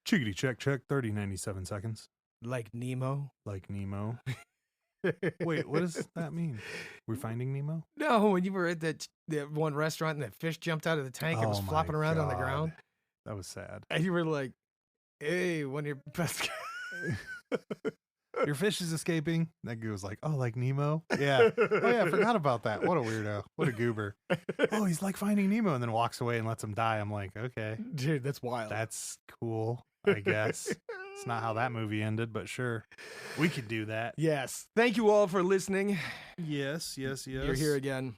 Chickity check, 3097 seconds. Like Nemo. Like Nemo. Wait, what does that mean? We're finding Nemo? No, when you were at that one restaurant and that fish jumped out of the tank and was my flopping around on the God. ground. That was sad. And you were like, hey, one of your best Your fish is escaping. That guy was like, oh, like Nemo? Yeah. Oh, yeah, I forgot about that. What a weirdo. What a goober. Oh, he's like Finding Nemo, and then walks away and lets him die. I'm like, okay. Dude, that's wild. That's cool, I guess. It's not how that movie ended, but sure. We could do that. Yes. Thank you all for listening. Yes. You're here again.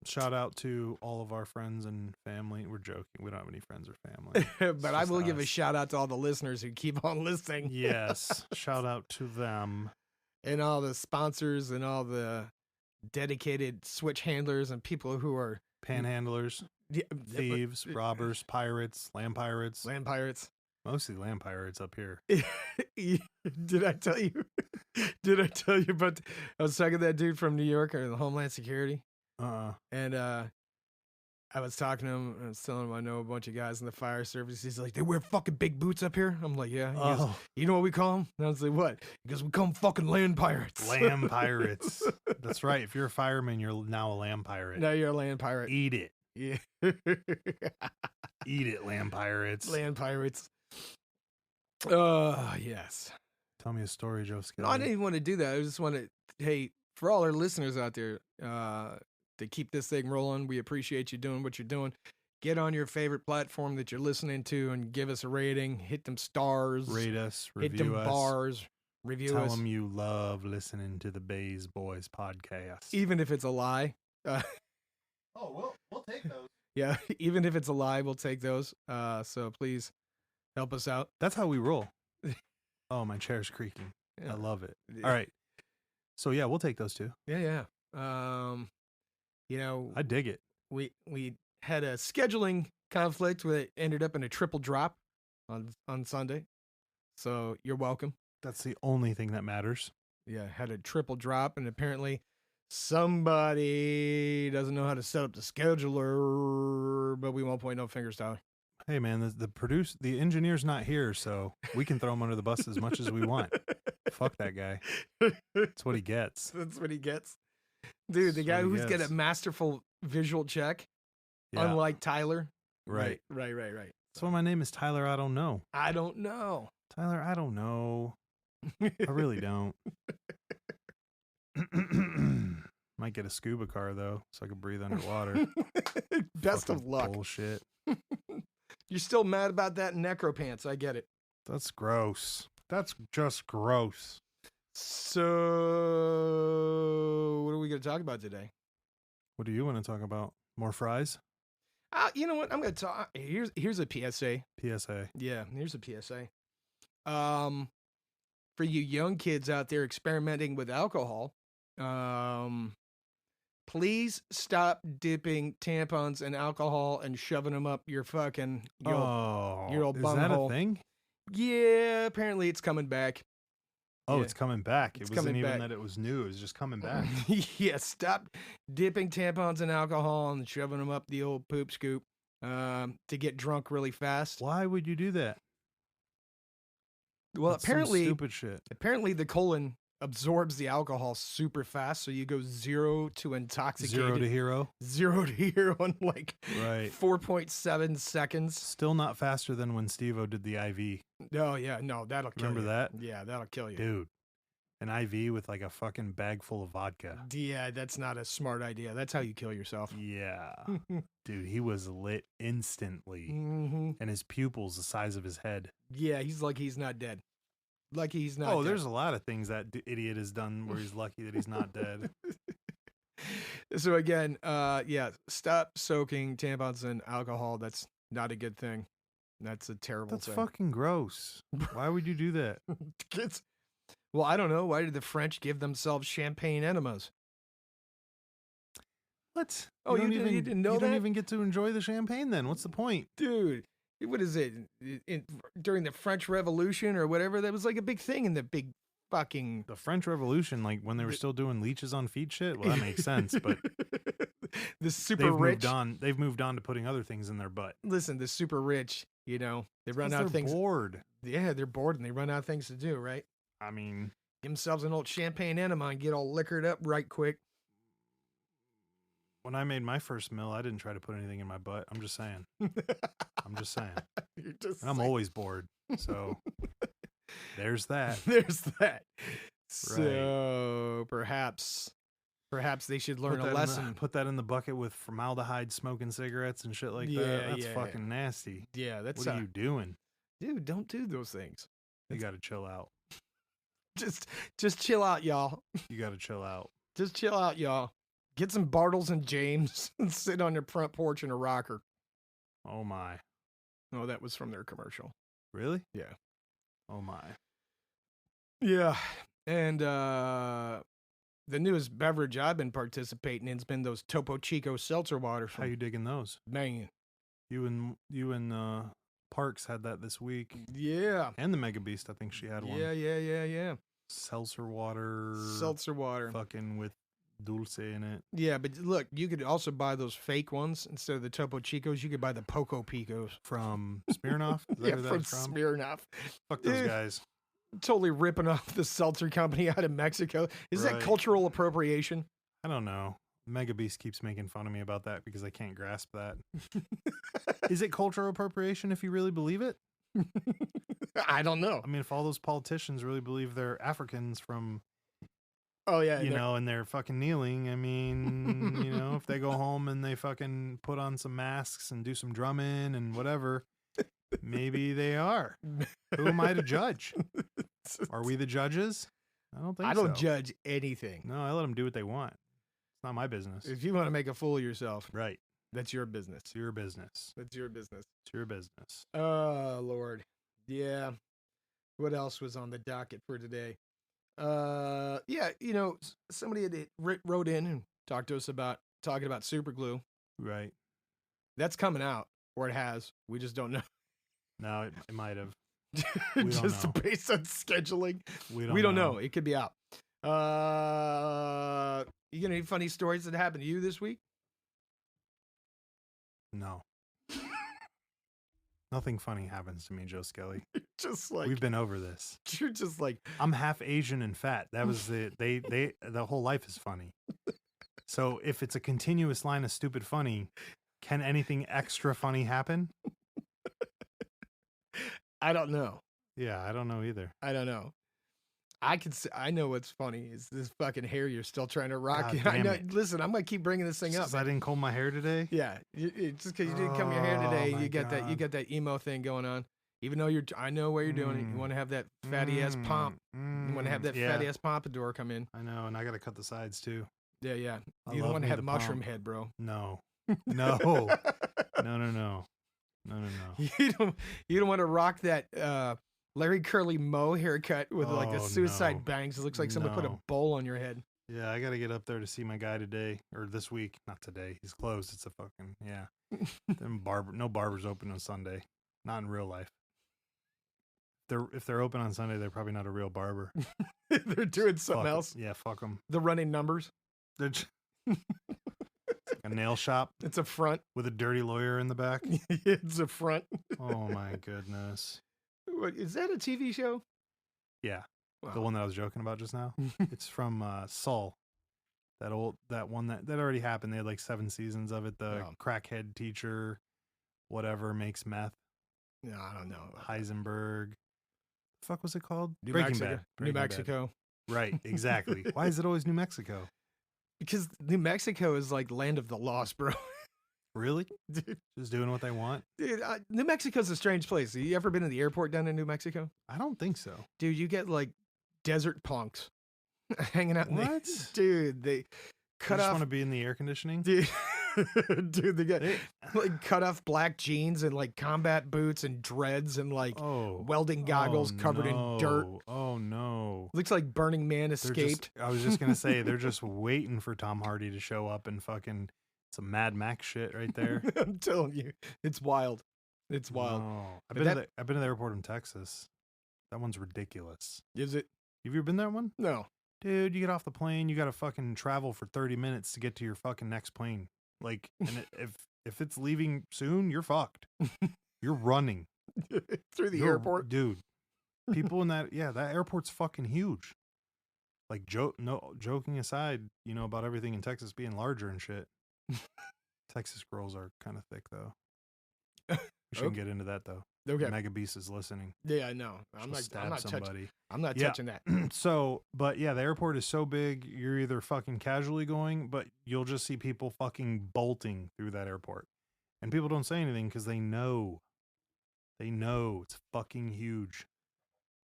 Shout out to all of our friends and family. We're joking. We don't have any friends or family. But I will give a shout out to all the listeners who keep on listening. Yes. Shout out to them. And all the sponsors and all the dedicated switch handlers and people who are Panhandlers, thieves, robbers, pirates, land pirates. Land pirates. Mostly land pirates up here. Did I tell you? Did I tell you about? I was talking to that dude from New York or the Homeland Security. And I was talking to him. And I was telling him I know a bunch of guys in the fire service. He's like, they wear fucking big boots up here. I'm like, yeah. He goes, you know what we call them? And I was like, what? He goes, we call them fucking land pirates. Land pirates. That's right. If you're a fireman, you're now a land pirate. Now you're a land pirate. Eat it. Yeah. Eat it, land pirates. Land pirates. Yes. Tell me a story, Joe Skelly. No, I didn't even want to do that. I just wanted, hey, for all our listeners out there, to keep this thing rolling, we appreciate you doing what you're doing. Get on your favorite platform that you're listening to and give us a rating. Hit them stars. Rate us. Review hit them us. bars. Review Tell us. them you love listening to the Bays Boys podcast. Even if it's a lie. We'll take those. Yeah, even if it's a lie, we'll take those. So please help us out. That's how we roll. Oh, my chair's creaking. Yeah. I love it. All right. So yeah, we'll take those too. Yeah. I dig it. We had a scheduling conflict where it ended up in a triple drop on Sunday. So you're welcome. That's the only thing that matters. Yeah, had a triple drop, and apparently somebody doesn't know how to set up the scheduler, but we won't point no fingers, Tyler. Hey man, the engineer's not here, so we can throw him under the bus as much as we want. Fuck that guy. That's what he gets. That's what he gets. Dude, the guy who's got a masterful visual check, unlike Tyler. Right. Right. That's why my name is Tyler. I don't know. I don't know. Tyler, I don't know. I really don't. Might get a scuba car though, so I can breathe underwater. Best of luck. Bullshit. You're still mad about that necro pants. I get it. That's gross. That's just gross. So, what are we going to talk about today? What do you want to talk about? More fries? You know what? I'm going to talk. Here's a PSA. PSA. Yeah, here's a PSA. For you young kids out there experimenting with alcohol, please stop dipping tampons in alcohol and shoving them up your fucking your old bunghole. Is that a thing? Yeah, apparently it's coming back. Oh, it's coming back. It wasn't even back. that it was new. It was just coming back. Yeah, stop dipping tampons in alcohol and shoving them up the old poop scoop to get drunk really fast. Why would you do that? Well, That's apparently, some stupid shit. Apparently, the colon absorbs the alcohol super fast, so you go 0 to intoxicated. 0 to hero. 0 to hero in like Right. 4.7 seconds. Still not faster than when Steve-O did the IV. Oh yeah, no, that'll kill you. Remember that? Yeah, that'll kill you. Dude, an IV with like a fucking bag full of vodka. Yeah, that's not a smart idea. That's how you kill yourself. Yeah. Dude, he was lit instantly. Mm-hmm. And his pupils the size of his head. Yeah, he's like he's not dead. Like he's not Oh, dead. there's a lot of things that idiot has done where he's lucky that he's not dead. So again, stop soaking tampons in alcohol. That's not a good thing. That's a terrible thing. That's fucking gross. Why would you do that? Kids. Well, I don't know. Why did the French give themselves champagne enemas? What? Oh, you didn't know You that? don't even get to enjoy the champagne then. What's the point? Dude, what is it? During the French Revolution or whatever, that was like a big thing in the big fucking... The French Revolution, like when they were still doing leeches on feet shit? Well, that makes sense, but... The super rich... They've moved on to putting other things in their butt. Listen, the super rich You know, they run out of They're things. bored. Yeah, they're bored and they run out of things to do, right? I mean, Give themselves an old champagne enema and get all liquored up right quick. when I made my first meal, I didn't try to put anything in my butt. I'm just saying. I'm just saying. You're just And I'm always bored. So there's that. There's that. So perhaps they should learn a lesson. Put that in the bucket with formaldehyde, smoking cigarettes and shit like that. That's fucking nasty. Yeah, that's what are you doing? Dude, don't do those things. You got to chill out. Just chill out, y'all. You got to chill out. Just chill out, y'all. Get some Bartles and James and sit on your front porch in a rocker. Oh my. Oh, that was from their commercial. Really? Yeah. Oh my. Yeah. And the newest beverage I've been participating in has been those Topo Chico seltzer waters. How you digging those? Man. You and Parks had that this week. Yeah. And the Mega Beast, I think she had one. Yeah. Seltzer water. Fucking with dulce in it. Yeah, but look, you could also buy those fake ones instead of the Topo Chicos. You could buy the Poco Picos from Smirnoff. Yeah, from Smirnoff. Fuck those guys. Totally ripping off the seltzer company out of Mexico. Is that cultural appropriation? I don't know. Mega Beast keeps making fun of me about that because I can't grasp that. Is it cultural appropriation if you really believe it? I don't know. I mean, if all those politicians really believe they're Africans from, you know, and they're fucking kneeling, I mean, you know, if they go home and they fucking put on some masks and do some drumming and whatever, maybe they are. Who am I to judge? Are we the judges? I don't think so. I don't judge anything. No, I let them do what they want. It's not my business. If you want to make a fool of yourself, right. That's your business. It's your business. That's your business. It's your business. Oh, Lord. Yeah. What else was on the docket for today? Yeah, you know, somebody had wrote in and talked to us about talking about super glue. Right. That's coming out, or it has. We just don't know. No, it might have. Just based on scheduling. We don't know. It could be out. You got any funny stories that happened to you this week? No. Nothing funny happens to me, Joe Skelly. Just like we've been over this. You're just like I'm half Asian and fat. That was the whole life is funny. So if it's a continuous line of stupid funny, can anything extra funny happen? I don't know. Yeah, I don't know either. I don't know. I know what's funny is this fucking hair you're still trying to rock. I know. Listen, I'm gonna keep bringing this thing up. Because I didn't comb my hair today. Yeah, just because you didn't comb your hair today, you got that emo thing going on. Even though I know where you're doing it. You want to have that fatty ass pomp. You want to have that fatty ass pompadour come in. I know, and I got to cut the sides too. Yeah. You don't want to have mushroom head, bro. No. No. No. You don't want to rock that Larry Curly Moe haircut with like the suicide bangs. It looks like someone put a bowl on your head. Yeah, I got to get up there to see my guy today or this week. Not today. He's closed. It's a fucking no barbers open on Sunday. Not in real life. If they're open on Sunday, they're probably not a real barber. They're doing something else. Yeah, fuck them. The running numbers. They're a nail shop. It's a front with a dirty lawyer in the back. It's a front. Oh my goodness. What, is that a TV show? Yeah. Wow. The one that I was joking about just now. It's from Saul. That one that already happened. They had like 7 seasons of it. The crackhead teacher, whatever, makes meth. No, I don't know. Heisenberg. The fuck was it called? Breaking Bad. New Mexico. Right, exactly. Why is it always New Mexico? Because New Mexico is like land of the lost, bro. Really? Dude. Just doing what they want? Dude, New Mexico's a strange place. Have you ever been to the airport down in New Mexico? I don't think so. Dude, you get like desert punks hanging out. What? Dude, they cut off. Want to be in the air conditioning? Dude, they got like cut off black jeans and like combat boots and dreads and like welding goggles covered in dirt. Oh no. Looks like Burning Man escaped. I was just going to say, they're just waiting for Tom Hardy to show up and fucking some Mad Max shit right there. I'm telling you, it's wild. It's wild. No. I've been to the airport in Texas. That one's ridiculous. Is it? Have you ever been to that one? No. Dude, you get off the plane, you got to fucking travel for 30 minutes to get to your fucking next plane. Like, and if it's leaving soon, you're fucked. You're running. Through the airport, dude. People in that airport's fucking huge. Like joking aside, about everything in Texas being larger and shit. Texas girls are kind of thick though. We shouldn't get into that though. Okay. Mega Beast is listening. Yeah, I know. I'm not touching that. So, but yeah, the airport is so big. You're either fucking casually going, but you'll just see people fucking bolting through that airport, and people don't say anything because they know it's fucking huge.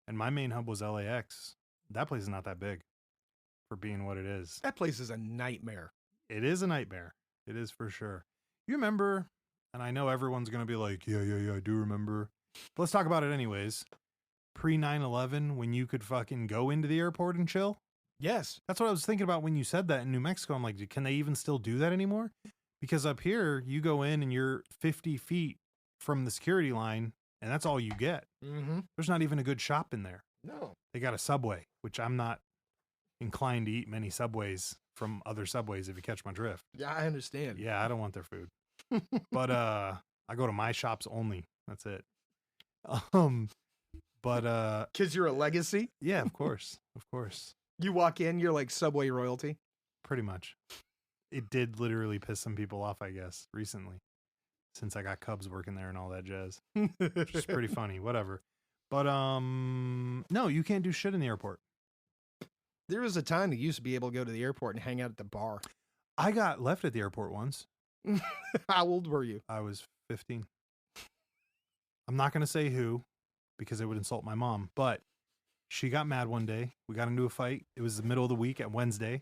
And my main hub was LAX. That place is not that big for being what it is. That place is a nightmare. It is a nightmare. It is for sure. You remember, and I know everyone's going to be like, yeah, I do remember. But let's talk about it anyways. Pre 9/11, when you could fucking go into the airport and chill. Yes. That's what I was thinking about when you said that in New Mexico. I'm like, can they even still do that anymore? Because up here, you go in and you're 50 feet from the security line, and that's all you get. Mm-hmm. There's not even a good shop in there. No. They got a Subway, which I'm not inclined to eat many Subways from other Subways, if you catch my drift. Yeah, I understand. Yeah, I don't want their food. But I go to my shops only. That's it. But because you're a legacy? Yeah, of course. Of course. You walk in, you're like Subway royalty. Pretty much. It did literally piss some people off, I guess, recently. Since I got Cubs working there and all that jazz. Which is pretty funny. Whatever. But no, you can't do shit in the airport. There was a time you used to be able to go to the airport and hang out at the bar. I got left at the airport once. How old were you? I was 15. I'm not going to say who because it would insult my mom, but she got mad one day. We got into a fight. It was the middle of the week at Wednesday.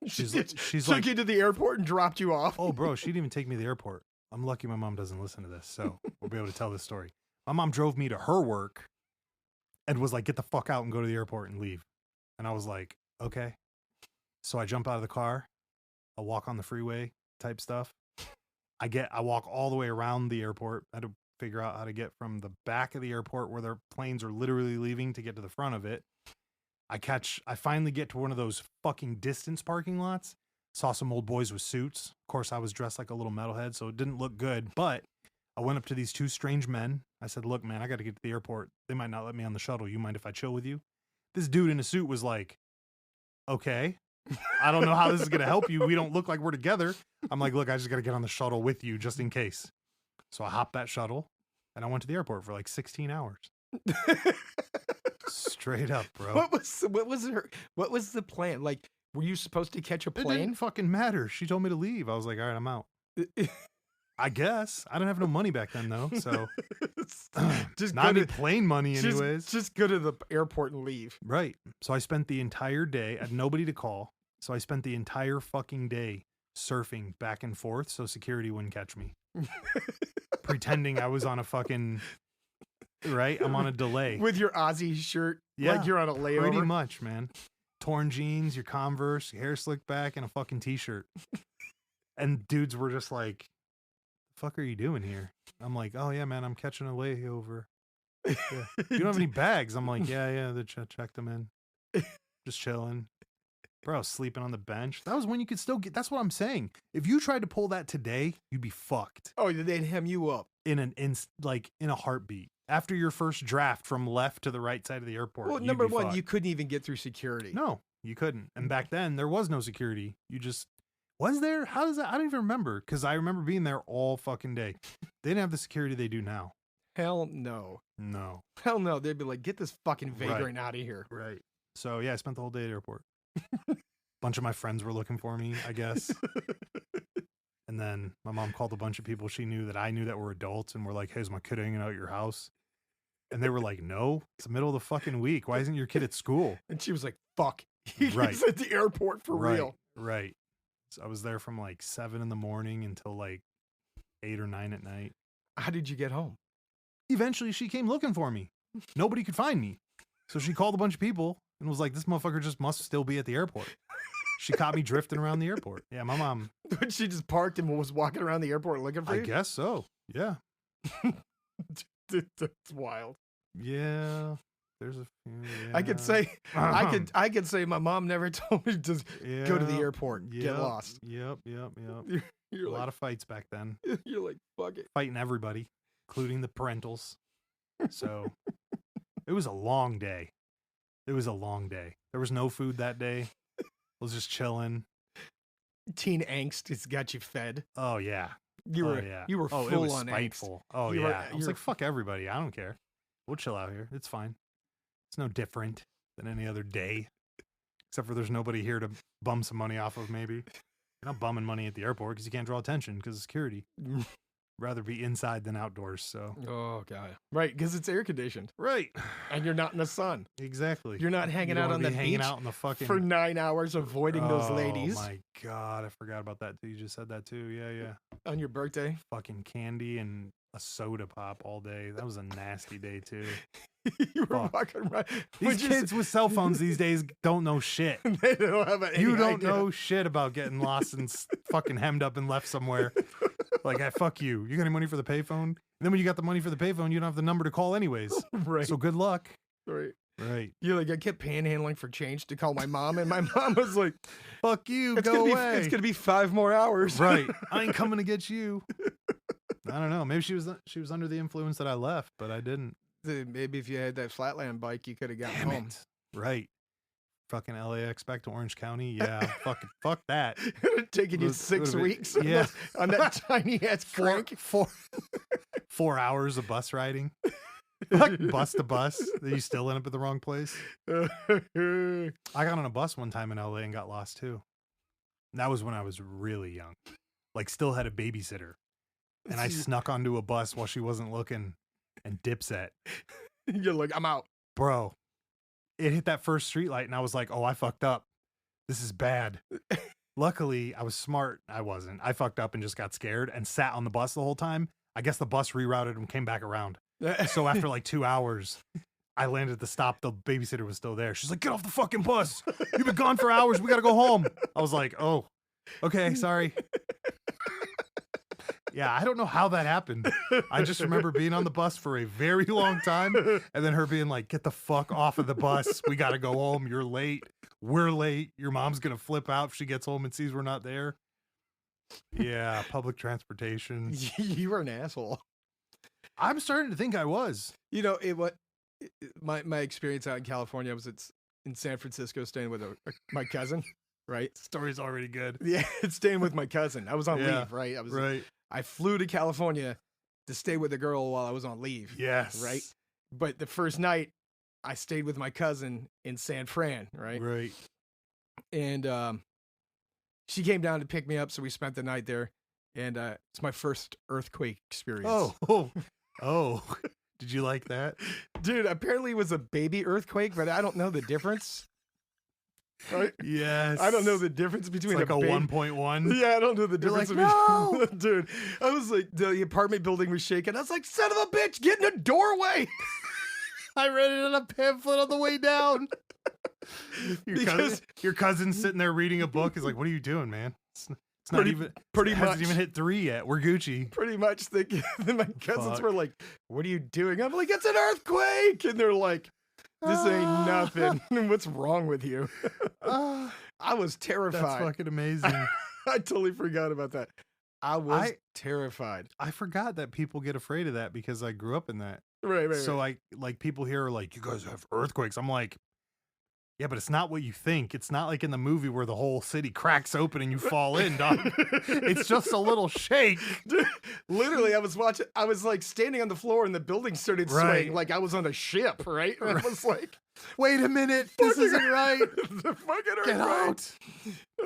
She's took like, you to the airport and dropped you off. Oh, bro, she didn't even take me to the airport. I'm lucky my mom doesn't listen to this, so we'll be able to tell this story. My mom drove me to her work and was like, get the fuck out and go to the airport and leave. And I was like, okay. So I jump out of the car. I walk on the freeway type stuff. I walk all the way around the airport. I had to figure out how to get from the back of the airport where their planes are literally leaving to get to the front of it. I finally get to one of those fucking distance parking lots. Saw some old boys with suits. Of course, I was dressed like a little metalhead, so it didn't look good. But I went up to these two strange men. I said, look, man, I got to get to the airport. They might not let me on the shuttle. You mind if I chill with you? This dude in a suit was like, okay. I don't know how this is going to help you. We don't look like we're together. I'm like, look, I just got to get on the shuttle with you just in case. So I hopped that shuttle and I went to the airport for like 16 hours. Straight up, bro. What was the plan? Like, were you supposed to catch a plane? It didn't fucking matter. She told me to leave. I was like, all right, I'm out. I guess. I didn't have no money back then though. So just not any plane money anyways. Just go to the airport and leave. Right. So I spent the entire day, I had nobody to call. So I spent the entire fucking day surfing back and forth so security wouldn't catch me. Pretending I was on a fucking, right? I'm on a delay. With your Aussie shirt, like you're on a layover. Pretty much, man. Torn jeans, your Converse, your hair slicked back, and a fucking t-shirt. And dudes were just like, the fuck are you doing here? I'm like, oh yeah, man, I'm catching a layover. Yeah. You don't have any bags? I'm like, yeah, they checked them in. Just chilling. Bro, sleeping on the bench. That was when you could still get, that's what I'm saying. If you tried to pull that today, you'd be fucked. Oh, they'd hem you up. In a heartbeat. After your first draft from left to the right side of the airport. Well, number one, you couldn't even get through security. No, you couldn't. And back then, there was no security. Was there? How does that? I don't even remember. Because I remember being there all fucking day. They didn't have the security they do now. Hell no. No. Hell no. They'd be like, get this fucking vagrant out of here. Right. So, yeah, I spent the whole day at the airport. Bunch of my friends were looking for me, I guess. And then my mom called a bunch of people she knew that I knew that were adults and were like, hey, is my kid hanging out at your house? And they were like, no, it's the middle of the fucking week. Why isn't your kid at school? And she was like, fuck. He's at the airport for real. Right. So I was there from like 7 a.m. until like 8 or 9 at night. How did you get home? Eventually she came looking for me. Nobody could find me. So she called a bunch of people and was like, this motherfucker just must still be at the airport. She caught me drifting around the airport. Yeah, my mom. But she just parked and was walking around the airport looking for you? I guess so. Yeah. That's wild. Yeah. There's a few. Yeah. I could say my mom never told me to go to the airport, get lost. Yep. You're a lot of fights back then. You're like, fuck it. Fighting everybody, including the parentals. So it was a long day. It was a long day. There was no food that day. I was just chilling. Teen angst has got you fed. Oh yeah. You were Oh, full it was on spiteful. angst. Oh You yeah. were- I was like, fuck everybody. I don't care. We'll chill out here. It's fine. It's no different than any other day. Except for there's nobody here to bum some money off of, maybe. You're not bumming money at the airport because you can't draw attention because of security. Rather be inside than outdoors, so. Oh god. Right, because it's air conditioned. Right. And you're not in the sun. Exactly. You're not hanging You out don't on wanna the be hanging beach out in the fucking for 9 hours avoiding those ladies Oh my god, I forgot about that too. You just said that too. Yeah. on your birthday. Fucking candy and a soda pop all day. That was a nasty day too. You were Fuck. walking around. These kids with cell phones these days don't know shit. They don't have any You don't idea. know shit about getting lost and fucking hemmed up and left somewhere. Like, fuck you. You got any money for the payphone? And then when you got the money for the payphone, you don't have the number to call anyways. Right. So good luck. Right. Right. You're like, I kept panhandling for change to call my mom, and my mom was like, Fuck you. it's Go gonna away. It's gonna be 5 more hours. Right. I ain't coming to get you. I don't know. Maybe she was under the influence that I left, but I didn't. Maybe if you had that Flatland bike, you could have gotten Damn home. it. Right. Fucking LAX back to Orange County. Yeah. fuck that. It would have taken you Would've- 6 would've been- weeks yeah. on that tiny ass crank. 4 hours of bus riding. Like bus to bus. You still end up at the wrong place. I got on a bus one time in LA and got lost too. And that was when I was really young. Like still had a babysitter. And I snuck onto a bus while she wasn't looking and Dipset. You're like, I'm out. Bro, it hit that first street light and I was like, oh, I fucked up. This is bad. Luckily, I was smart. I wasn't. I fucked up and just got scared and sat on the bus the whole time. I guess the bus rerouted and came back around. So after like 2 hours, I landed at the stop. The babysitter was still there. She's like, get off the fucking bus. You've been gone for hours. We got to go home. I was like, oh, okay, sorry. Yeah, I don't know how that happened. I just remember being on the bus for a very long time and then her being like, get the fuck off of the bus. We got to go home. You're late. We're late. Your mom's going to flip out if she gets home and sees we're not there. Yeah, public transportation. You were an asshole. I'm starting to think I was. You know, my experience out in California, I was in San Francisco staying with my cousin, right? Story's already good. Yeah, staying with my cousin. I was on Yeah, leave, right? Right. I flew to California to stay with a girl while I was on leave. Yes. Right? But the first night, I stayed with my cousin in San Fran, right? Right. And she came down to pick me up, so we spent the night there. And it's my first earthquake experience. Oh. Did you like that? Dude, apparently it was a baby earthquake, but I don't know the difference. Right? Yes. I don't know the difference between It's like a baby- 1.1. Yeah, I don't know the difference. like, "No!" Dude, I was like, the apartment building was shaking. I was like, son of a bitch, get in a doorway. I read it in a pamphlet on the way down. Your cousin's sitting there reading a book. He's like, what are you doing, man? It's not even pretty it much. hasn't even hit 3 yet. We're Gucci. Pretty much, my cousins Fuck. were like, what are you doing? I'm like, it's an earthquake. And they're like, this ain't nothing. What's wrong with you? I was terrified. That's fucking amazing. I totally forgot about that. I was terrified. I forgot that people get afraid of that because I grew up in that. Right. So like people here are like, you guys have earthquakes. I'm like, yeah, but it's not what you think. It's not like in the movie where the whole city cracks open and you fall in, dog. It's just a little shake. Dude, literally, I was like standing on the floor and the building started swaying Right. like I was on a ship, right? And I was like, Wait a minute. This Fucking- isn't right. the fucking Get earthquake. out.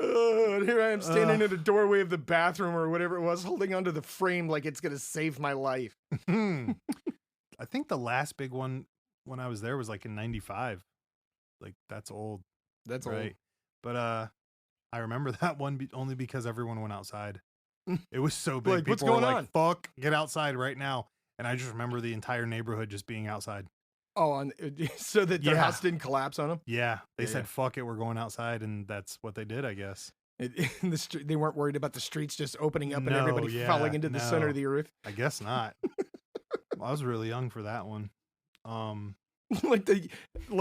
And here I am standing in the doorway of the bathroom or whatever it was, holding onto the frame like it's going to save my life. I think the last big one when I was there was like in 95. Like that's old. That's right. old. But I remember that one only because everyone went outside. It was so big. Like, what's People were going like, fuck, get outside right now. And I just remember the entire neighborhood just being outside. Oh, so that their Yeah. house didn't collapse on them? Yeah. They Yeah. said, fuck it, we're going outside. And that's what they did, I guess. They weren't worried about the streets just opening up and No, everybody yeah, falling into the center no. of the earth. I guess not. I was really young for that one. like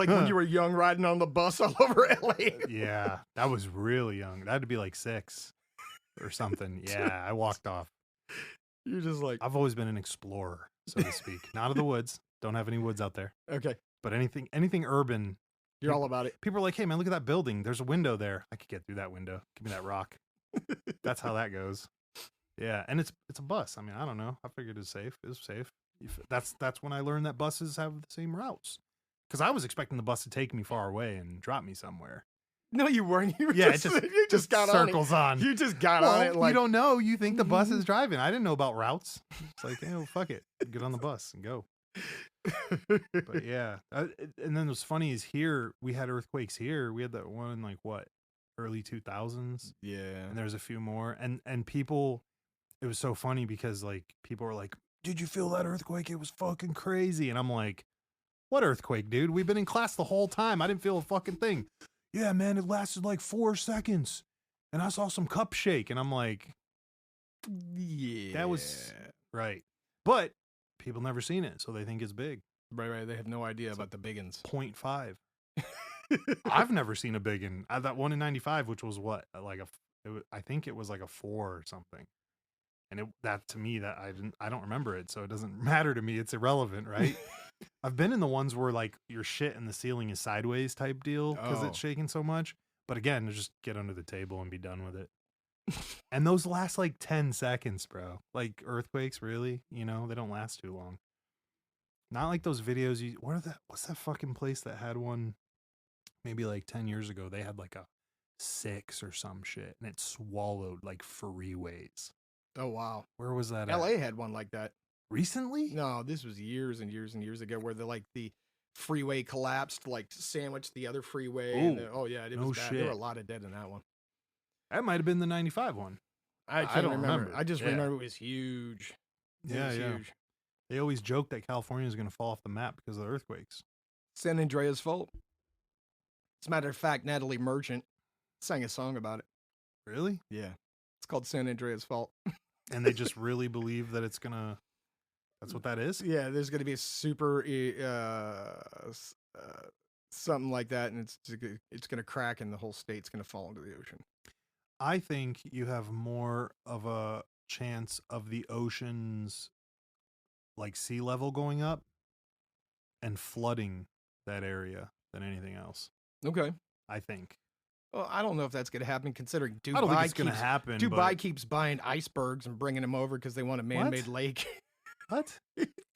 when you were young riding on the bus all over LA. Yeah, that was really young. That had to be like 6 or something. Yeah, I walked off. You're just like, I've always been an explorer, so to speak. Not of the woods, Don't have any woods out there. Okay. But anything urban. You're all about it. People are like, hey, man, look at that building. There's a window there. I could get through that window. Give me that rock. That's how that goes. Yeah, and it's a bus. I mean, I don't know. I figured it's safe. It's safe. That's when I learned that buses have the same routes. Because I was expecting the bus to take me far away and drop me somewhere. No, you weren't. You were Yeah, you just got circles on. You just got on it. Like, you don't know. You think the bus is driving. I didn't know about routes. It's like, hey, well, fuck it. Get on the bus and go. But yeah. And then what's funny is here, we had earthquakes here. We had that one in like what? Early 2000s. Yeah. And there's a few more. And people, it was so funny because like people were like, did you feel that earthquake? It was fucking crazy. And I'm like, what earthquake, dude? We've been in class the whole time. I didn't feel a fucking thing. Yeah, man, it lasted like 4 seconds. And I saw some cup shake. And I'm like, yeah. that was right. But people never seen it, so they think it's big. Right. They have no idea about the biggins. 0.5. I've never seen a big one. That one in 95, which was what? Like I think it was like a 4 or something. And that to me, that I don't remember it, so it doesn't matter to me. It's irrelevant, right? I've been in the ones where like your shit in the ceiling is sideways type deal because it's shaking so much. But again, just get under the table and be done with it. And those last like 10 seconds, bro. Like earthquakes, really? You know, they don't last too long. Not like those videos. What's that fucking place that had one maybe like 10 years ago? They had like a 6 or some shit and it swallowed like freeways. Oh, wow. Where was that LA had one like that. Recently? No, this was years and years and years ago where the freeway collapsed, like sandwiched the other freeway. Ooh, it was bad. There were a lot of dead in that one. That might have been the 95 one. I don't remember. I just remember it was huge. Huge. They always joke that California is going to fall off the map because of the earthquakes. San Andreas fault. As a matter of fact, Natalie Merchant sang a song about it. Really? Yeah. It's called San Andreas fault. And they just really believe that it's going to... That's what that is? Yeah, there's going to be a super... something like that, and it's going to crack and the whole state's going to fall into the ocean. I think you have more of a chance of the ocean's like sea level going up and flooding that area than anything else. Okay. I think. Well, I don't know if that's going to happen considering Dubai I don't think it's going to happen. Dubai keeps buying icebergs and bringing them over because they want a man-made lake. What?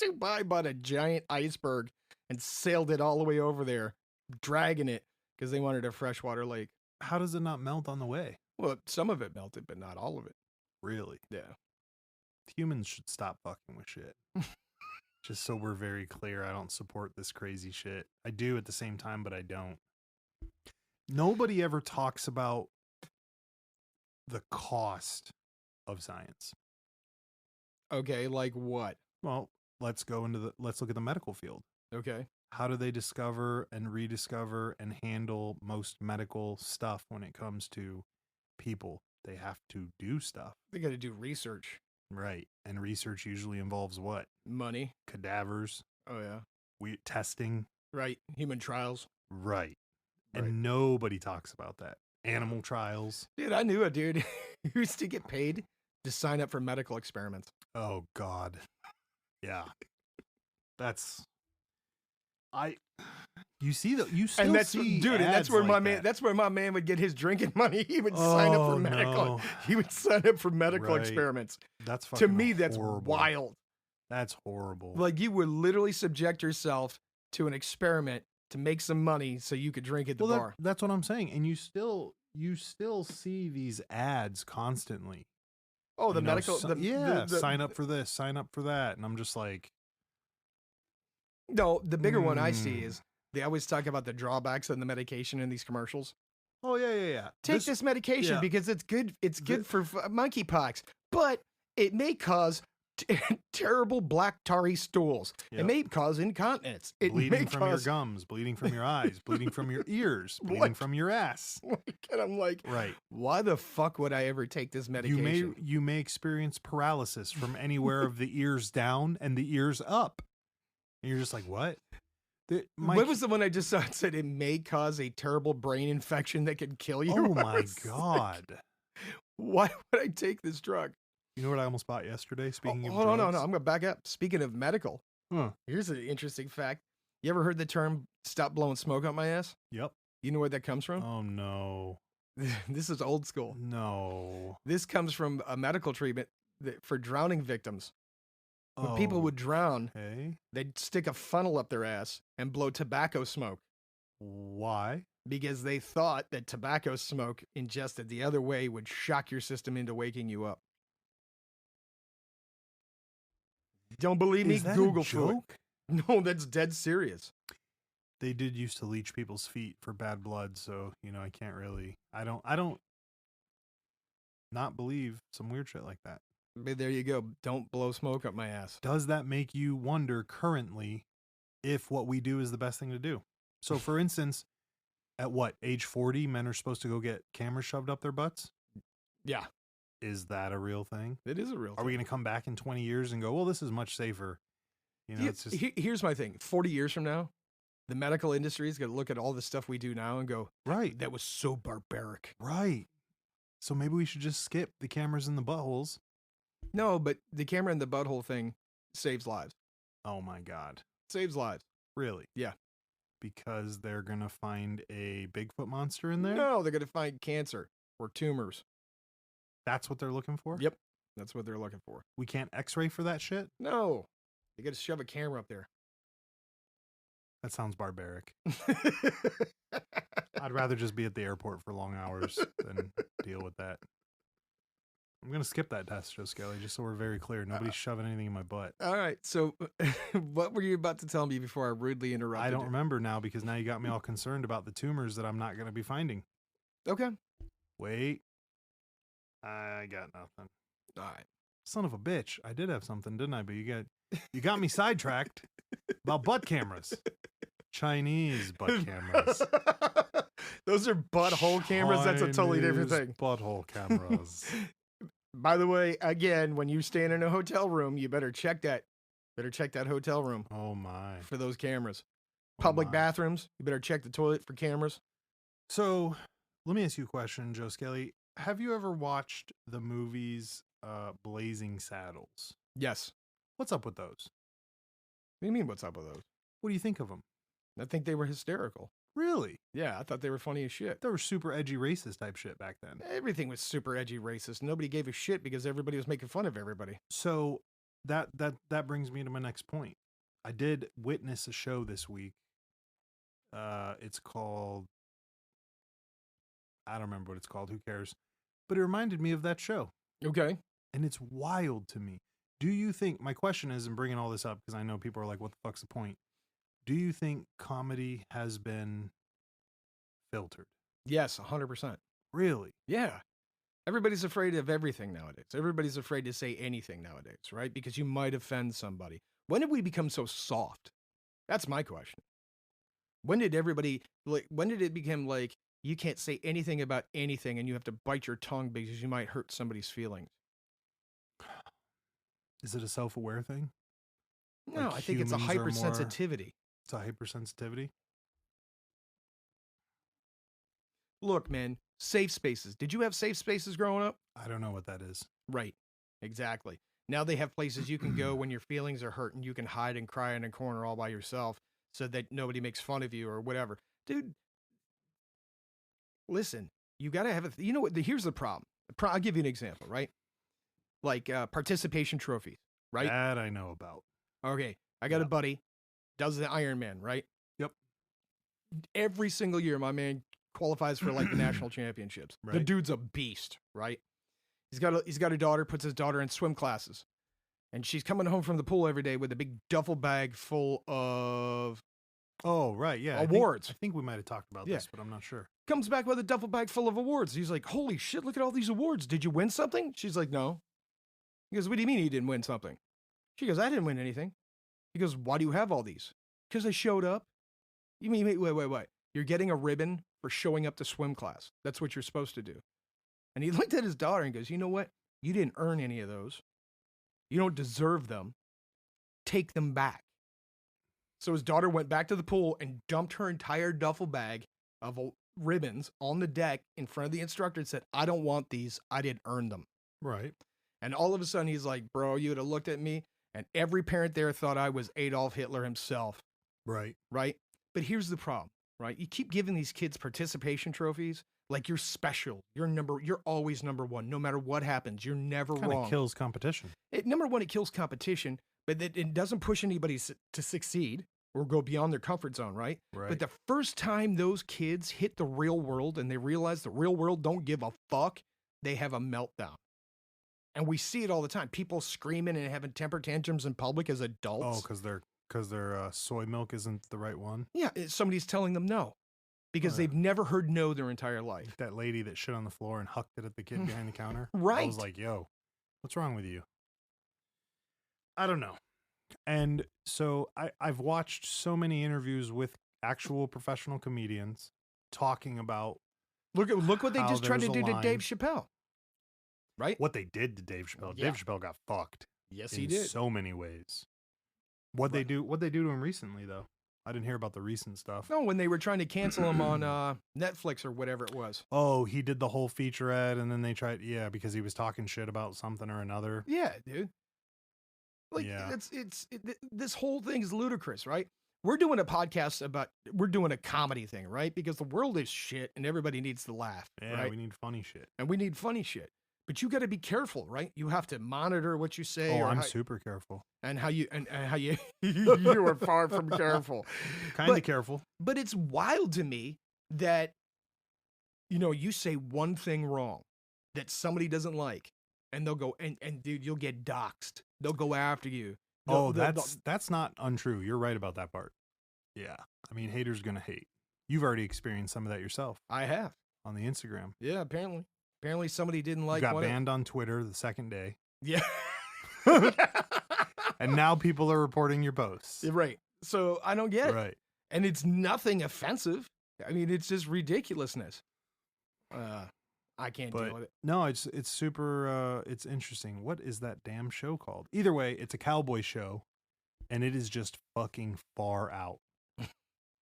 Dubai bought a giant iceberg and sailed it all the way over there, dragging it because they wanted a freshwater lake. How does it not melt on the way? Well, some of it melted, but not all of it. Really? Yeah. Humans should stop fucking with shit. Just so we're very clear, I don't support this crazy shit. I do at the same time, but I don't. Nobody ever talks about the cost of science. Okay, like what? Well, let's look at the medical field. Okay. How do they discover and rediscover and handle most medical stuff when it comes to people? They have to do stuff. They got to do research. Right. And research usually involves what? Money. Cadavers. Oh, yeah. Testing. Right. Human trials. Right. And nobody talks about that. Animal trials. Dude, I knew a dude who used to get paid to sign up for medical experiments. Oh, God. Yeah. That's... You see that you still see dude, and that's where like that's where my man would get his drinking money. He would sign up for medical. No. He would sign up for medical experiments. That's fucking to me, that's horrible. wild. That's horrible. Like you would literally subject yourself to an experiment to make some money so you could drink at the bar. That's what I'm saying. And you still see these ads constantly. Oh, the medical sign up for this, sign up for that. And I'm just like, no, the bigger one I see is they always talk about the drawbacks of the medication in these commercials. Oh, yeah. Take this medication because it's good. It's good for monkeypox, but it may cause terrible black tarry stools. Yep. It may cause incontinence. It bleeding from your gums, bleeding from your eyes, bleeding from your ears, bleeding from your ass. And I'm like, right. Why the fuck would I ever take this medication? You may experience paralysis from anywhere of the ears down and the ears up. And you're just like, what? What was the one I just saw? It said it may cause a terrible brain infection that could kill you. Oh my God. Why would I take this drug? You know what I almost bought yesterday? Speaking of drugs? No. I'm going to back up. Speaking of medical. Huh. Here's an interesting fact. You ever heard the term "stop blowing smoke up my ass"? Yep. You know where that comes from? Oh, no. This is old school. No. This comes from a medical treatment for drowning victims. When people would drown, they'd stick a funnel up their ass and blow tobacco smoke. Why? Because they thought that tobacco smoke ingested the other way would shock your system into waking you up. Don't believe me? Is that Google a joke? No, that's dead serious. They did used to leech people's feet for bad blood, so I can't really. I don't not believe some weird shit like that. But there you go. Don't blow smoke up my ass. Does that make you wonder currently if what we do is the best thing to do? So, for instance, at what age 40, men are supposed to go get cameras shoved up their butts? Yeah. Is that a real thing? It is a real thing. Are we going to come back in 20 years and go, well, this is much safer? It's just... Here's my thing. 40 years from now, the medical industry is going to look at all the stuff we do now and go, right, that was so barbaric. Right. So maybe we should just skip the cameras in the buttholes. No, but the camera in the butthole thing saves lives. Oh, my God. Saves lives. Really? Yeah. Because they're going to find a Bigfoot monster in there? No, they're going to find cancer or tumors. That's what they're looking for? Yep. That's what they're looking for. We can't x-ray for that shit? No. You got to shove a camera up there. That sounds barbaric. I'd rather just be at the airport for long hours than deal with that. I'm going to skip that test, Joe Skelly, just so we're very clear. Nobody's shoving anything in my butt. All right. So what were you about to tell me before I rudely interrupted I don't remember now because now you got me all concerned about the tumors that I'm not going to be finding. Okay. Wait. I got nothing. All right. Son of a bitch. I did have something, didn't I? But you got me sidetracked about butt cameras. Chinese butt cameras. Those are butthole cameras. That's a totally different thing. Butthole cameras. By the way, again, when you stay in a hotel room, you better check that. Better check that hotel room. Oh my. For those cameras. Public bathrooms, you better check the toilet for cameras. So, let me ask you a question, Joe Skelly. Have you ever watched the movies Blazing Saddles? Yes. What's up with those? What do you mean, what's up with those? What do you think of them? I think they were hysterical. Really? Yeah, I thought they were funny as shit. They were super edgy racist type shit back then. Everything was super edgy racist. Nobody gave a shit because everybody was making fun of everybody. So that brings me to my next point. I did witness a show this week. It's called, I don't remember what it's called. Who cares? But it reminded me of that show. Okay. And it's wild to me. Do you think, my question is, and bringing all this up because I know people are like, what the fuck's the point? Do you think comedy has been filtered? Yes, 100%. Really? Yeah. Everybody's afraid of everything nowadays. Everybody's afraid to say anything nowadays, right? Because you might offend somebody. When did we become so soft? That's my question. When did it become like you can't say anything about anything and you have to bite your tongue because you might hurt somebody's feelings? Is it a self-aware thing? No, Like I think it's a hypersensitivity. It's a hypersensitivity? Look, man, safe spaces. Did you have safe spaces growing up? I don't know what that is. Right. Exactly. Now they have places you can go when your feelings are hurt and you can hide and cry in a corner all by yourself so that nobody makes fun of you or whatever. Dude, listen, you got to have you know what? Here's the problem. I'll give you an example, right? Like participation trophies, right? That I know about. Okay. I got a buddy, does the Ironman, right? Yep. Every single year, my man qualifies for like the national championships. Right. The dude's a beast, right? He's got a daughter, puts his daughter in swim classes. And she's coming home from the pool every day with a big duffel bag full of right, yeah. awards. I think we might have talked about this, but I'm not sure. Comes back with a duffel bag full of awards. He's like, holy shit, look at all these awards. Did you win something? She's like, no. He goes, what do you mean you didn't win something? She goes, I didn't win anything. He goes, why do you have all these? Because I showed up. You mean, wait. You're getting a ribbon for showing up to swim class. That's what you're supposed to do. And he looked at his daughter and goes, you know what? You didn't earn any of those. You don't deserve them. Take them back. So his daughter went back to the pool and dumped her entire duffel bag of ribbons on the deck in front of the instructor and said, I don't want these. I didn't earn them. Right. And all of a sudden he's like, bro, you would have looked at me And every parent there thought I was Adolf Hitler himself. Right. Right. But here's the problem, right? You keep giving these kids participation trophies like you're special. You're always number one. No matter what happens, you're never wrong. Kind of kills competition. Number one, it kills competition, but it doesn't push anybody to succeed or go beyond their comfort zone, right? But the first time those kids hit the real world and they realize the real world don't give a fuck, they have a meltdown. And we see it all the time. People screaming and having temper tantrums in public as adults. Oh, because their soy milk isn't the right one? Yeah, somebody's telling them no. Because they've never heard no their entire life. That lady that shit on the floor and hucked it at the kid behind the counter. Right. I was like, yo, what's wrong with you? I don't know. And so I've watched so many interviews with actual professional comedians talking about look what they just tried to do to Dave Chappelle. Right? What they did to Dave Chappelle. Yeah. Dave Chappelle got fucked. Yes, he did. In so many ways. What'd they do to him recently though? I didn't hear about the recent stuff. No, when they were trying to cancel him on Netflix or whatever it was. Oh, he did the whole featurette and then they tried, because he was talking shit about something or another. Yeah, dude. Like, this whole thing is ludicrous, right? We're doing a podcast we're doing a comedy thing, right? Because the world is shit and everybody needs to laugh. Yeah, right? We need funny shit. And we need funny shit. But you got to be careful, right? You have to monitor what you say. Oh, I'm super careful. And how you you are far from careful. Kind of careful. But it's wild to me that, you say one thing wrong that somebody doesn't like, and they'll go and dude, you'll get doxxed. They'll go after you. That's not untrue. You're right about that part. Yeah. I mean, haters gonna hate. You've already experienced some of that yourself. I have. On the Instagram. Yeah, apparently. Apparently somebody didn't like you got banned on Twitter the second day. Yeah. And now people are reporting your posts. Right. So I don't get it. Right. And it's nothing offensive. I mean, it's just ridiculousness. I can't deal with it. No, it's super, it's interesting. What is that damn show called? Either way, it's a cowboy show, and it is just fucking far out.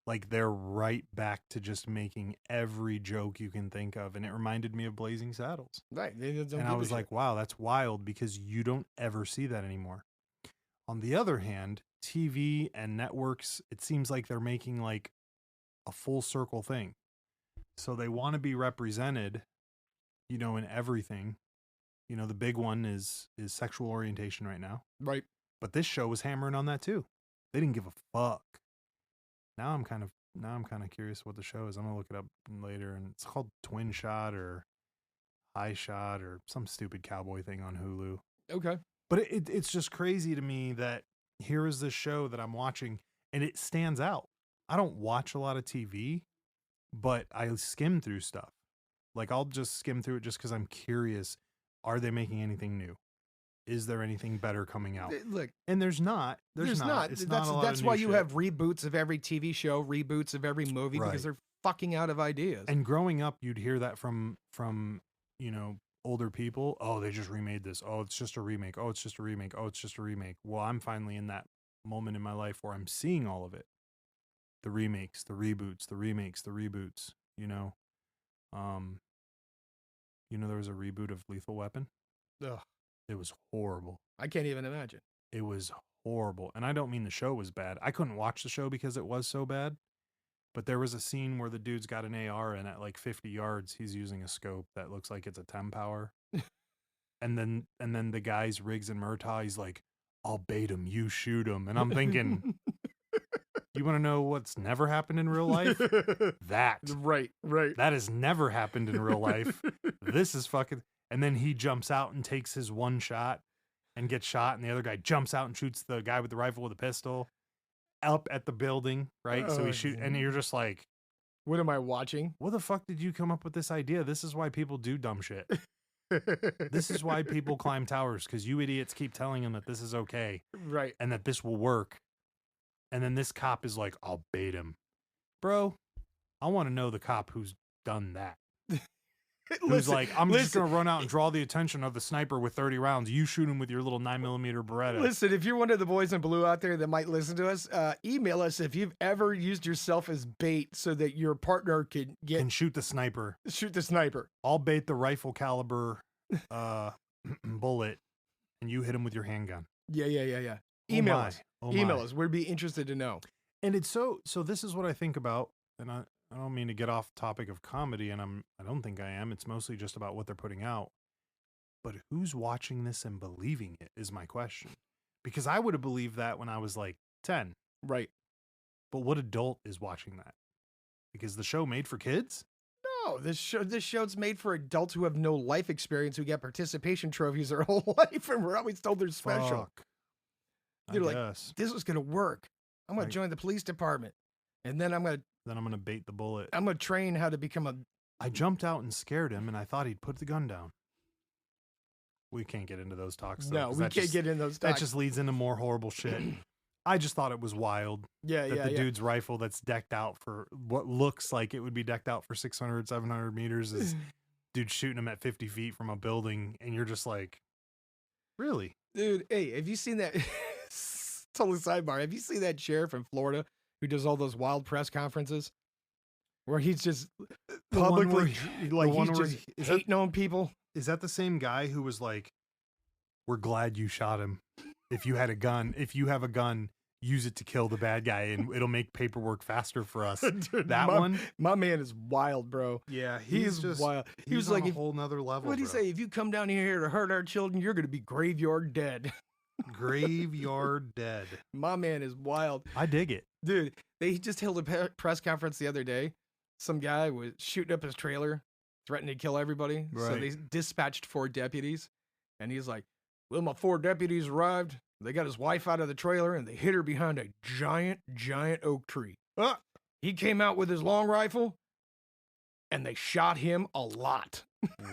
Like, they're right back to just making every joke you can think of, and it reminded me of Blazing Saddles. Right. And I was like, wow, that's wild, because you don't ever see that anymore. On the other hand, TV and networks, it seems like they're making like a full circle thing. So they want to be represented, in everything. The big one is sexual orientation right now. Right. But this show was hammering on that too. They didn't give a fuck. Now I'm kind of curious what the show is. I'm gonna look it up later, and it's called Twin Shot or High Shot or some stupid cowboy thing on Hulu. Okay. But it's just crazy to me that here is this show that I'm watching and it stands out. I don't watch a lot of TV, but I skim through stuff. Like, I'll just skim through it just because I'm curious. Are they making anything new? Is there anything better coming out? Look, and there's not. There's not. It's not a lot that's of why new you shit. have reboots of every TV show, reboots of every movie, because they're fucking out of ideas. And growing up, you'd hear that from older people. Oh, they just remade this. Oh, it's just a remake. Oh, it's just a remake. Oh, it's just a remake. Well, I'm finally in that moment in my life where I'm seeing all of it. The remakes, the reboots, the remakes, the reboots, there was a reboot of Lethal Weapon. Ugh. It was horrible. I can't even imagine. It was horrible. And I don't mean the show was bad. I couldn't watch the show because it was so bad. But there was a scene where the dude's got an AR and at like 50 yards, he's using a scope that looks like it's a 10 power. and then the guy's Riggs and Murtaugh, he's like, I'll bait him, you shoot him. And I'm thinking, you want to know what's never happened in real life? That. Right. That has never happened in real life. This is fucking... And then he jumps out and takes his one shot and gets shot. And the other guy jumps out and shoots the guy with the rifle with a pistol up at the building, right? So he shoots, and you're just like... What am I watching? What the fuck did you come up with this idea? This is why people do dumb shit. This is why people climb towers, because you idiots keep telling them that this is okay. Right. And that this will work. And then this cop is like, I'll bait him. Bro, I want to know the cop who's done that. Who's like, I'm just going to run out and draw the attention of the sniper with 30 rounds. You shoot him with your little 9mm Beretta. Listen, if you're one of the boys in blue out there that might listen to us, email us if you've ever used yourself as bait so that your partner can shoot the sniper. Shoot the sniper. I'll bait the rifle caliber bullet, and you hit him with your handgun. Yeah. Email us. Oh Email my. us. We'd be interested to know. And it's so this is what I think about, and I don't mean to get off topic of comedy, and I don't think I am. It's mostly just about what they're putting out. But who's watching this and believing it is my question. Because I would have believed that when I was like 10. Right. But what adult is watching that? Because the show made for kids? No, this show's made for adults who have no life experience, who get participation trophies their whole life, and we're always told they're special. Fuck. They're like, this is gonna work. I'm gonna join the police department, and then I'm gonna bait the bullet. I'm gonna train how to become a. I jumped out and scared him, and I thought he'd put the gun down. We can't get into those talks. Though, no, we can't get into those talks. That just leads into more horrible shit. I just thought it was wild. The dude's rifle that's decked out for what looks like it would be decked out for 600, 700 meters is dude shooting him at 50 feet from a building. And you're just like, really? Dude, hey, have you seen that? Totally sidebar. Have you seen that sheriff in Florida who does all those wild press conferences where he's just publicly hating on people? Is that the same guy who was like, we're glad you shot him. If you have a gun, use it to kill the bad guy and it'll make paperwork faster for us. Dude, my man is wild, bro. Yeah, he's just wild. He was like a whole nother level. What did he say? If you come down here to hurt our children, you're going to be graveyard dead. Graveyard dead. My man is wild. I dig it. Dude, they just held a press conference the other day. Some guy was shooting up his trailer, threatening to kill everybody. Right. So they dispatched 4 deputies. And he's like, well, my 4 deputies arrived. They got his wife out of the trailer and they hid her behind a giant oak tree. He came out with his long rifle and they shot him a lot.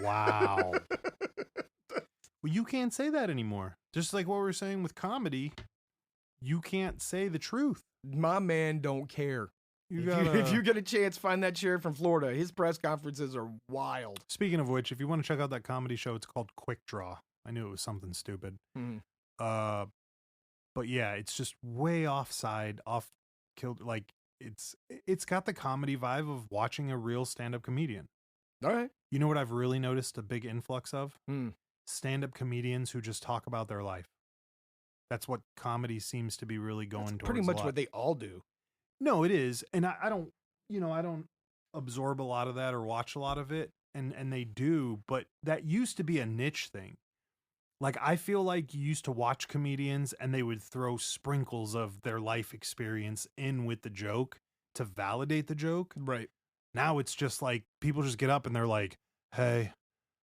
Wow. Well, you can't say that anymore. Just like what we were saying with comedy, you can't say the truth. My man don't care. If you get a chance, find that sheriff from Florida. His press conferences are wild. Speaking of which, if you want to check out that comedy show, it's called Quick Draw. I knew it was something stupid. But yeah, it's just way off-killed. Like it's got the comedy vibe of watching a real stand-up comedian. All right. You know what I've really noticed a big influx of? Stand-up comedians who just talk about their life. That's what comedy seems to be really going towards. Pretty much what they all do. No, it is. And I don't absorb a lot of that or watch a lot of it. And they do, but that used to be a niche thing. Like, I feel like you used to watch comedians and they would throw sprinkles of their life experience in with the joke to validate the joke. Right. Now it's just like people just get up and they're like, hey,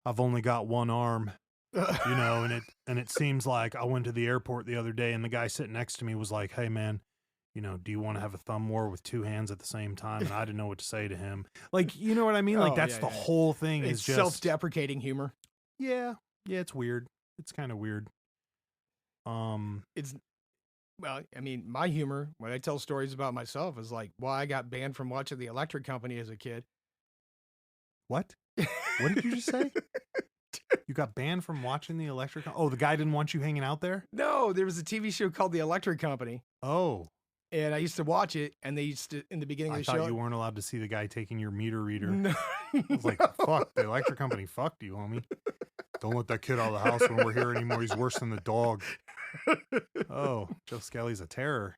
I've only got one arm. And it seems like I went to the airport the other day and the guy sitting next to me was like, hey man, do you want to have a thumb war with 2 hands at the same time? And I didn't know what to say to him. Like, you know what I mean? Like that's the whole thing. It's is just self-deprecating humor. Yeah. Yeah. It's weird. It's kind of weird. My humor when I tell stories about myself is like, well, I got banned from watching The Electric Company as a kid. What? What did you just say? You got banned from watching The Electric Company? Oh, the guy didn't want you hanging out there? No, there was a TV show called The Electric Company. Oh. And I used to watch it, and they used to, in the beginning of the show. I thought you weren't allowed to see the guy taking your meter reader. No. I was like, fuck, The Electric Company fucked you, homie. Don't let that kid out of the house when we're here anymore. He's worse than the dog. Oh, Joe Skelly's a terror.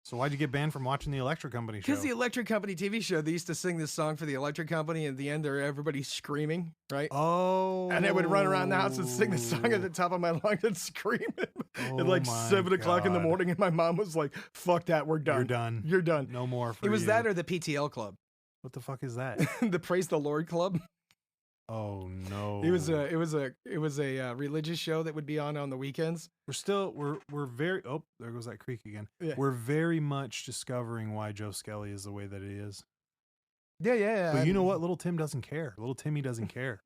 So why'd you get banned from watching the Electric Company show? Because the Electric Company TV show, they used to sing this song for the Electric Company, and at the end, everybody's screaming, right? Oh. And I would run around the house and sing the song at the top of my lungs and scream it at like 7 o'clock in the morning, and my mom was like, fuck that, we're done. You're done. You're done. No more for you. It was that or the PTL Club. What the fuck is that? The Praise the Lord Club. Oh no! It was a religious show that would be on the weekends. We're very there goes that creek again. Yeah. We're very much discovering why Joe Skelly is the way that he is. Yeah. But you know what? Little Tim doesn't care. Little Timmy doesn't care.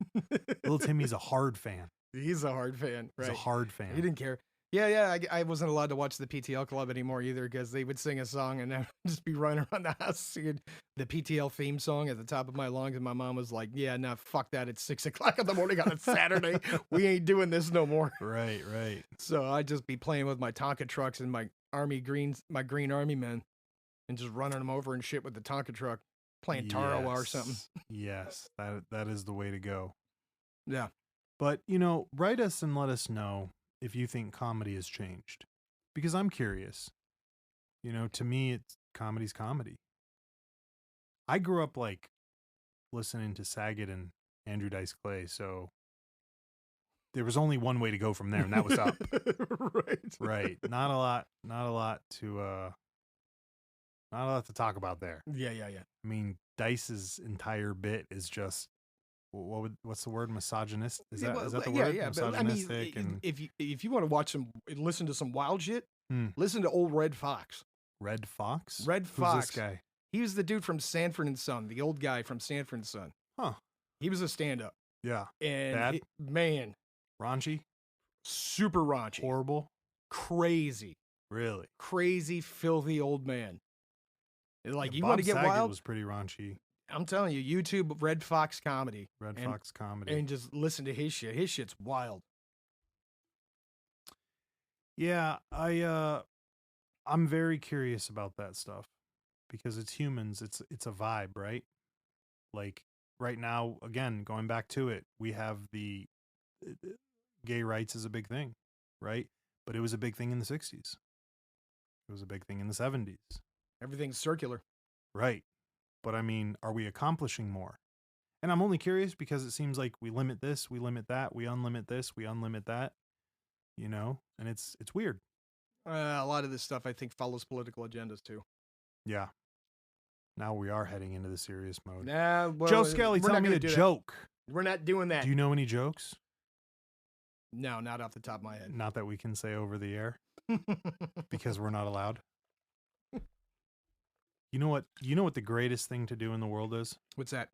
Little Timmy's a hard fan. He's a hard fan. Right? He's a hard fan. He didn't care. Yeah. I wasn't allowed to watch the PTL Club anymore either because they would sing a song and I'd just be running around the house singing the PTL theme song at the top of my lungs. And my mom was like, yeah, no, fuck that. It's 6 o'clock in the morning on a Saturday. We ain't doing this no more. Right. So I'd just be playing with my Tonka trucks and my green army men and just running them over and shit with the Tonka truck, playing Tarawa or something. Yes, that is the way to go. Yeah. But, write us and let us know. if you think comedy has changed, because I'm curious. You know, to me, comedy's comedy. I grew up like listening to Saget and Andrew Dice Clay, so there was only one way to go from there, and that was up. Right. Not a lot to talk about there. Yeah. I mean, Dice's entire bit is just what's the word? Misogynist? Is that the word? Yeah. Misogynistic. But, I mean, if you want to listen to some wild shit, listen to old Red Fox. Red Fox? Red Fox. Who's this guy? He was the dude from Sanford and Son, the old guy from Sanford and Son. Huh. He was a stand-up. Yeah. And man, raunchy, super raunchy, horrible, crazy, really crazy, filthy old man. Like, you Bob want to get Saget wild? Was pretty raunchy. I'm telling you, YouTube Red Fox comedy. Fox comedy, and just listen to his shit. His shit's wild. Yeah, I'm very curious about that stuff because it's humans. It's a vibe, right? Like right now, again, going back to it, we have the gay rights is a big thing, right? But it was a big thing in the 60s. It was a big thing in the 70s. Everything's circular. Right. But I mean, are we accomplishing more? And I'm only curious because it seems like we limit this, we limit that, we unlimit this, we unlimit that, you know, and it's weird. A lot of this stuff, I think, follows political agendas too. Yeah. Now we are heading into the serious mode. Joe Skelly, tell me a joke. We're not doing that. Do you know any jokes? No, not off the top of my head. Not that we can say over the air because we're not allowed. You know what the greatest thing to do in the world is? What's that?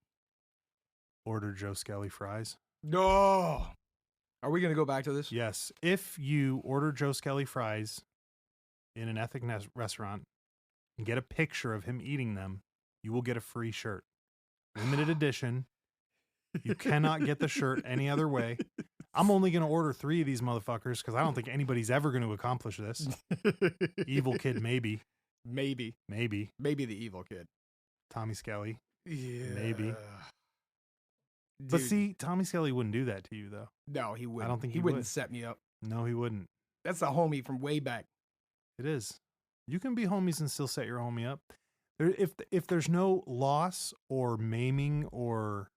Order Joe Skelly fries. No. Are we going to go back to this? Yes. If you order Joe Skelly fries in an ethnic restaurant and get a picture of him eating them, you will get a free shirt. Limited edition. You cannot get the shirt any other way. I'm only going to order 3 of these motherfuckers because I don't think anybody's ever going to accomplish this. Evil Kid, maybe. Maybe the evil kid. Tommy Skelly. Yeah. Maybe. Dude. But see, Tommy Skelly wouldn't do that to you, though. No, he wouldn't. I don't think he wouldn't set me up. No, he wouldn't. That's a homie from way back. It is. You can be homies and still set your homie up. If there's no loss or maiming or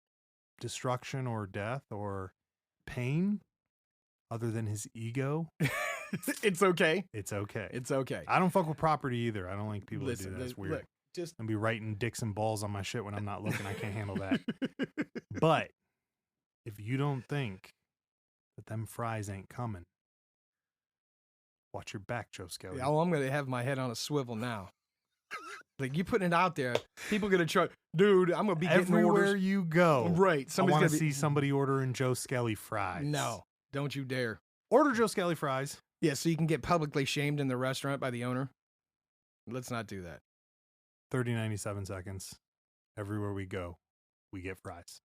destruction or death or pain other than his ego, it's okay. It's okay. It's okay. I don't fuck with property either. I don't like people that do that. It's weird. Look, I'm be writing dicks and balls on my shit when I'm not looking. I can't handle that. But if you don't think that them fries ain't coming, watch your back, Joe Skelly. Oh, I'm gonna have my head on a swivel now. Like, you putting it out there, people gonna try. Dude, I'm gonna be getting everywhere orders. you go. Right. I want to see somebody ordering Joe Skelly fries. No, don't you dare. Order Joe Skelly fries. Yeah, so you can get publicly shamed in the restaurant by the owner. Let's not do that. 30, 97 seconds. Everywhere we go, we get fries.